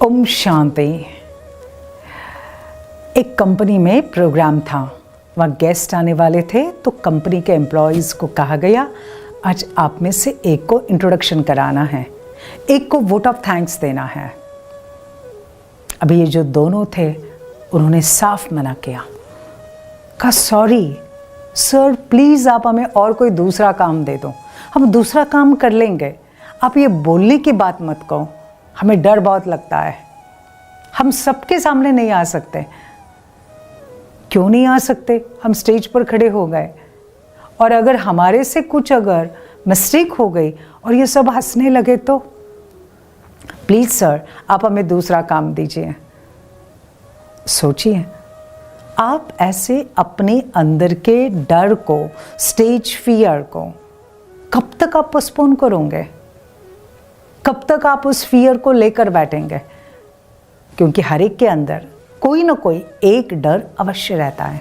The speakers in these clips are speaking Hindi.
ओम शांति। एक कंपनी में प्रोग्राम था, वहाँ गेस्ट आने वाले थे, तो कंपनी के एम्प्लॉयज़ को कहा गया आज आप में से एक को इंट्रोडक्शन कराना है, एक को वोट ऑफ थैंक्स देना है। अभी ये जो दोनों थे उन्होंने साफ मना किया, कहा सॉरी सर प्लीज़ आप हमें और कोई दूसरा काम दे दो, हम दूसरा काम कर लेंगे, आप ये बोलने की बात मत कहो, हमें डर बहुत लगता है, हम सबके सामने नहीं आ सकते। क्यों नहीं आ सकते? हम स्टेज पर खड़े हो गए और अगर हमारे से कुछ अगर मिस्टेक हो गई और ये सब हंसने लगे तो प्लीज़ सर आप हमें दूसरा काम दीजिए। सोचिए, आप ऐसे अपने अंदर के डर को, स्टेज फियर को कब तक आप पोस्टपोन करोगे? कब तक आप उस फियर को लेकर बैठेंगे? क्योंकि हर एक के अंदर कोई ना कोई एक डर अवश्य रहता है।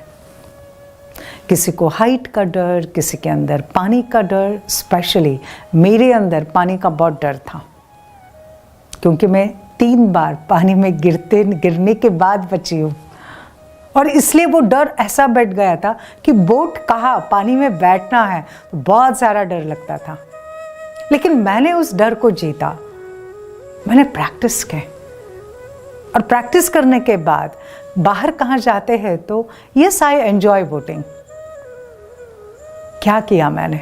किसी को हाइट का डर, किसी के अंदर पानी का डर। स्पेशली मेरे अंदर पानी का बहुत डर था, क्योंकि मैं 3 बार पानी में गिरने के बाद बची हूँ, और इसलिए वो डर ऐसा बैठ गया था कि बोट कहाँ पानी में बैठना है तो बहुत सारा डर लगता था। लेकिन मैंने उस डर को जीता, मैंने प्रैक्टिस की, और प्रैक्टिस करने के बाद बाहर कहाँ जाते हैं तो यस आई एंजॉय बोटिंग। क्या किया मैंने?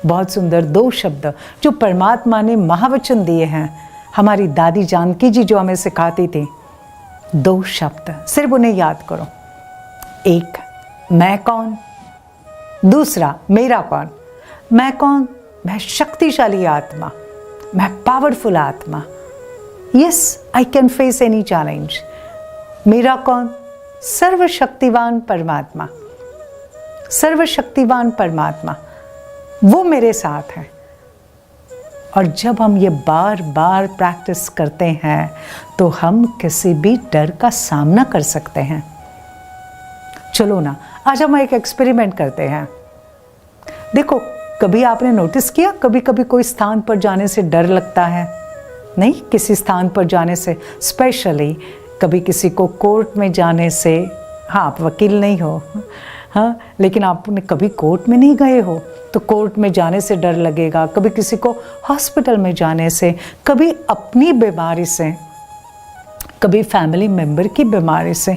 बहुत सुंदर 2 शब्द जो परमात्मा ने महावचन दिए हैं, हमारी दादी जानकी जी जो हमें सिखाती थी, 2 शब्द सिर्फ उन्हें याद करो। एक, मैं कौन। दूसरा, मेरा कौन। मैं कौन? मैं शक्तिशाली आत्मा, मैं पावरफुल आत्मा। Yes I can face any challenge. मेरा कौन? सर्वशक्तिवान परमात्मा। सर्वशक्तिवान परमात्मा वो मेरे साथ है। और जब हम ये बार बार प्रैक्टिस करते हैं तो हम किसी भी डर का सामना कर सकते हैं। चलो ना, आज हम एक एक्सपेरिमेंट करते हैं। देखो, कभी आपने नोटिस किया, कभी कभी कोई स्थान पर जाने से डर लगता है? नहीं, किसी स्थान पर जाने से, स्पेशली कभी किसी को कोर्ट में जाने से, हाँ आप वकील नहीं हो, हाँ, लेकिन आपने कभी कोर्ट में नहीं गए हो तो कोर्ट में जाने से डर लगेगा। कभी किसी को हॉस्पिटल में जाने से, कभी अपनी बीमारी से, कभी फैमिली मेम्बर की बीमारी से,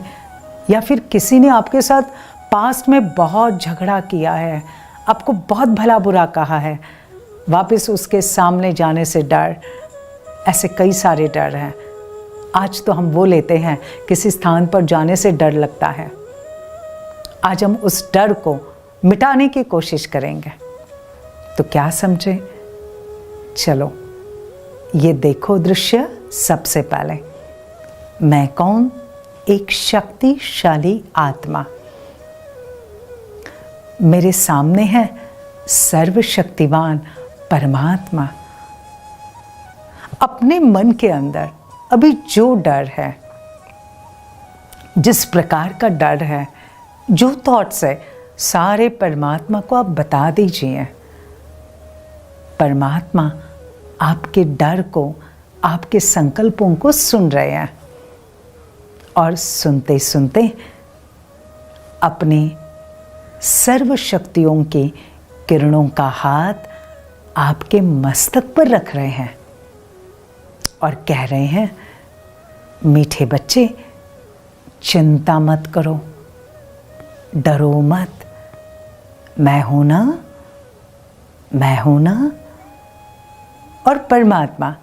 या फिर किसी ने आपके साथ पास्ट में बहुत झगड़ा किया है, आपको बहुत भला बुरा कहा है, वापस उसके सामने जाने से डर। ऐसे कई सारे डर हैं। आज तो हम वो लेते हैं, किसी स्थान पर जाने से डर लगता है। आज हम उस डर को मिटाने की कोशिश करेंगे। तो क्या समझे? चलो ये देखो दृश्य। सबसे पहले, मैं कौन? एक शक्तिशाली आत्मा। मेरे सामने है सर्वशक्तिवान परमात्मा। अपने मन के अंदर अभी जो डर है, जिस प्रकार का डर है, जो थॉट्स है, सारे परमात्मा को आप बता दीजिए। परमात्मा आपके डर को, आपके संकल्पों को सुन रहे हैं, और सुनते सुनते अपने सर्व शक्तियों की किरणों का हाथ आपके मस्तक पर रख रहे हैं और कह रहे हैं, मीठे बच्चे चिंता मत करो, डरो मत, मैं हूं ना, मैं हूं ना। और परमात्मा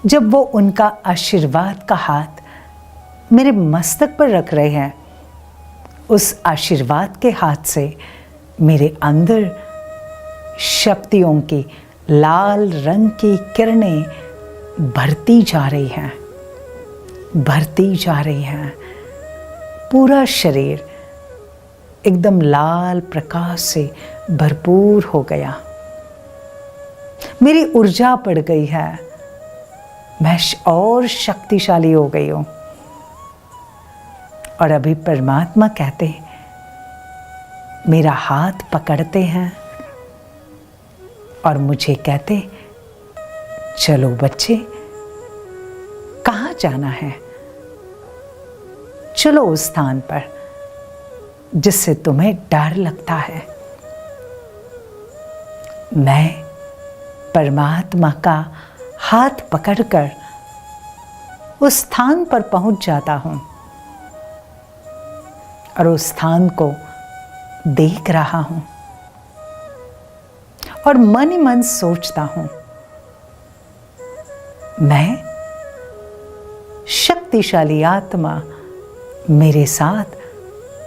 जब वो उनका आशीर्वाद का हाथ मेरे मस्तक पर रख रहे हैं, उस आशीर्वाद के हाथ से मेरे अंदर शक्तियों की लाल रंग की किरणें भरती जा रही हैं, भरती जा रही हैं। पूरा शरीर एकदम लाल प्रकाश से भरपूर हो गया। मेरी ऊर्जा बढ़ गई है, मैं और शक्तिशाली हो गई हूँ। और अभी परमात्मा कहते, मेरा हाथ पकड़ते हैं और मुझे कहते, चलो बच्चे, कहाँ जाना है। चलो उस स्थान पर जिससे तुम्हें डर लगता है। मैं परमात्मा का हाथ पकड़कर उस स्थान पर पहुंच जाता हूं और उस स्थान को देख रहा हूं और मन ही मन सोचता हूं, मैं शक्तिशाली आत्मा मेरे साथ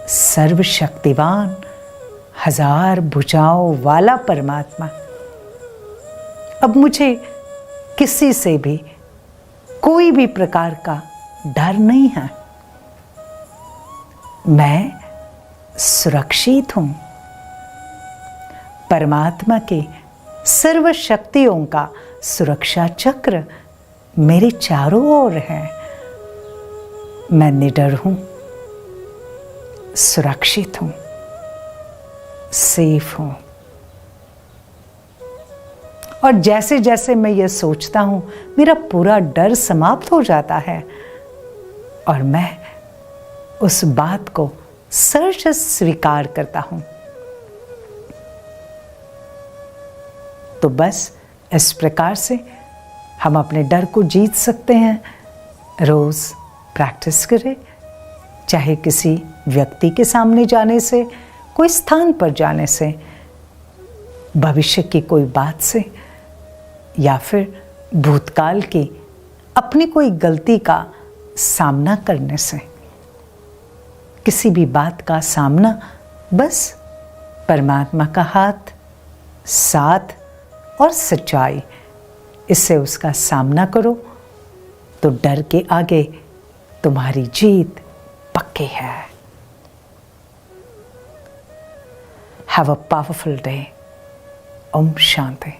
सर्वशक्तिवान 1000 भुजाओं वाला परमात्मा, अब मुझे किसी से भी कोई भी प्रकार का डर नहीं है। मैं सुरक्षित हूं। परमात्मा के सर्व शक्तियों का सुरक्षा चक्र मेरे चारों ओर है। मैं निडर हूं, सुरक्षित हूं, सेफ हूं। और जैसे जैसे मैं ये सोचता हूं, मेरा पूरा डर समाप्त हो जाता है और मैं उस बात को सहर्ष स्वीकार करता हूं। तो बस इस प्रकार से हम अपने डर को जीत सकते हैं। रोज प्रैक्टिस करें, चाहे किसी व्यक्ति के सामने जाने से, कोई स्थान पर जाने से, भविष्य की कोई बात से, या फिर भूतकाल की अपनी कोई गलती का सामना करने से। किसी भी बात का सामना बस परमात्मा का हाथ, साथ और सच्चाई, इससे उसका सामना करो तो डर के आगे तुम्हारी जीत पक्की है। Have a powerful day. ओम शांति।